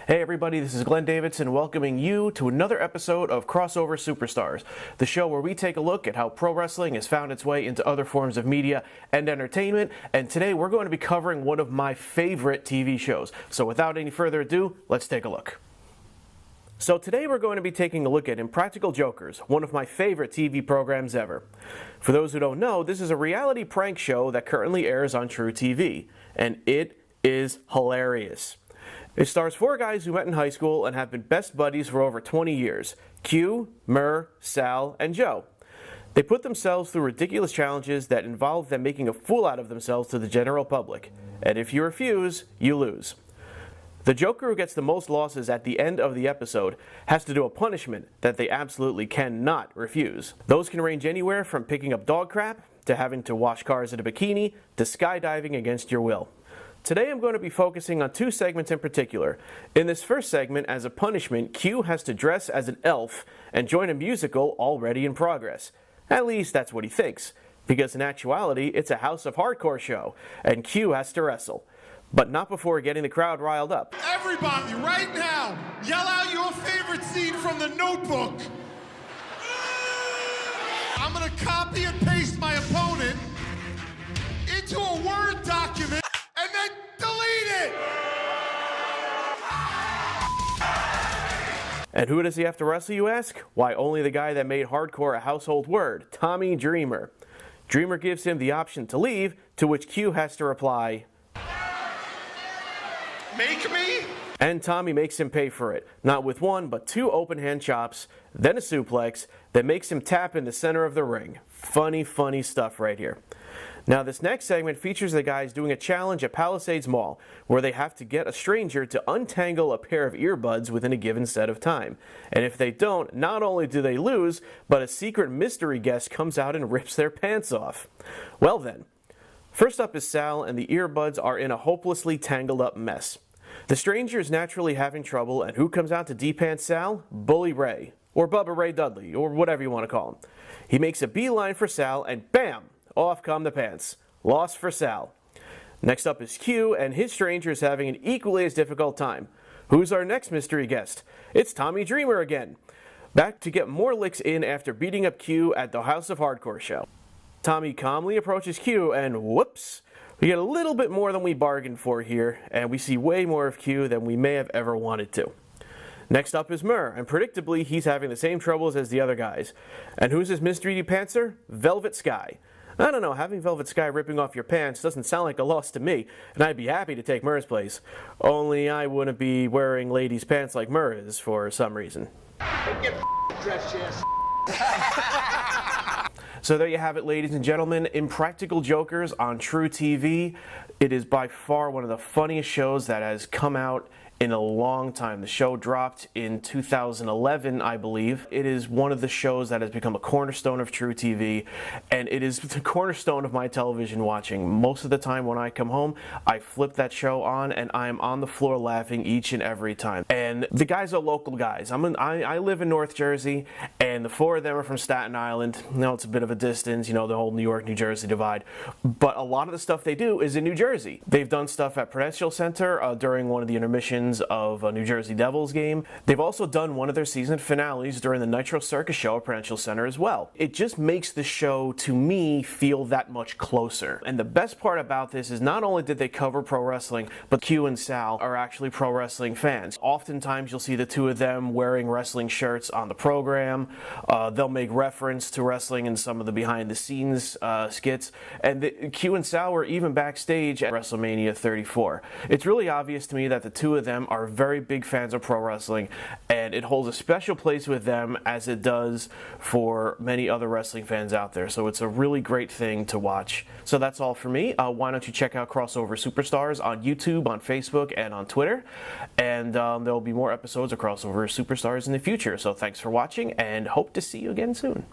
Hey everybody, this is Glenn Davidson welcoming you to another episode of Crossover Superstars, the show where we take a look at how pro wrestling has found its way into other forms of media and entertainment, and today we're going to be covering one of my favorite TV shows. So without any further ado, let's take a look. So today we're going to be taking a look at Impractical Jokers, one of my favorite TV programs ever. For those who don't know, this is a reality prank show that currently airs on TruTV, and it is hilarious. It stars four guys who met in high school and have been best buddies for over 20 years, Q, Murr, Sal, and Joe. They put themselves through ridiculous challenges that involve them making a fool out of themselves to the general public, and if you refuse, you lose. The Joker who gets the most losses at the end of the episode has to do a punishment that they absolutely cannot refuse. Those can range anywhere from picking up dog crap, to having to wash cars in a bikini, to skydiving against your will. Today I'm going to be focusing on two segments in particular. In this first segment, as a punishment, Q has to dress as an elf and join a musical already in progress. At least that's what he thinks, because in actuality it's a House of Hardcore show, and Q has to wrestle. But not before getting the crowd riled up. Everybody, right now, yell out your favorite scene from The Notebook. I'm gonna copy and paste my opponent into a Word document and then delete it. And who does he have to wrestle, you ask? Why, only the guy that made hardcore a household word, Tommy Dreamer. Dreamer gives him the option to leave, to which Q has to reply, Make me? and Tommy makes him pay for it, not with one, but two open hand chops, then a suplex, that makes him tap in the center of the ring. Funny, funny stuff right here. Now this next segment features the guys doing a challenge at Palisades Mall, where they have to get a stranger to untangle a pair of earbuds within a given set of time. And if they don't, not only do they lose, but a secret mystery guest comes out and rips their pants off. Well then, first up is Sal, and the earbuds are in a hopelessly tangled up mess. The stranger is naturally having trouble, and who comes out to de-pants Sal? Bully Ray, or Bubba Ray Dudley, or whatever you want to call him. He makes a beeline for Sal, and bam! Off come the pants. Loss for Sal. Next up is Q, and his stranger is having an equally as difficult time. Who's our next mystery guest? It's Tommy Dreamer again. Back to get more licks in after beating up Q at the House of Hardcore show. Tommy calmly approaches Q, and whoops! We get a little bit more than we bargained for here, and we see way more of Q than we may have ever wanted to. Next up is Murr, and predictably he's having the same troubles as the other guys. And who's his mystery pantser? Velvet Sky. I don't know, having Velvet Sky ripping off your pants doesn't sound like a loss to me, and I'd be happy to take Murr's place. Only I wouldn't be wearing ladies' pants like Murr is for some reason. Get dressed, yes. So there you have it, ladies and gentlemen, Impractical Jokers on TruTV. It is by far one of the funniest shows that has come out in a long time. The show dropped in 2011, I believe. It is one of the shows that has become a cornerstone of TruTV, and it is the cornerstone of my television watching. Most of the time when I come home, I flip that show on, and I am on the floor laughing each and every time. And the guys are local guys. I live in North Jersey, and the four of them are from Staten Island. You know, it's a bit of a distance, you know, the whole New York-New Jersey divide. But a lot of the stuff they do is in New Jersey. They've done stuff at Prudential Center during one of the intermissions of a New Jersey Devils game. They've also done one of their season finales during the Nitro Circus show at Prudential Center as well. It just makes the show, to me, feel that much closer. And the best part about this is not only did they cover pro wrestling, but Q and Sal are actually pro wrestling fans. Oftentimes you'll see the two of them wearing wrestling shirts on the program. They'll make reference to wrestling in some of the behind the scenes skits. And Q and Sal were even backstage at WrestleMania 34. It's really obvious to me that the two of them are very big fans of pro wrestling, and it holds a special place with them as it does for many other wrestling fans out there. So it's a really great thing to watch. So that's all for me. Why don't you check out Crossover Superstars on YouTube, on Facebook, and on Twitter. And there will be more episodes of Crossover Superstars in the future. So thanks for watching, and hope to see you again soon.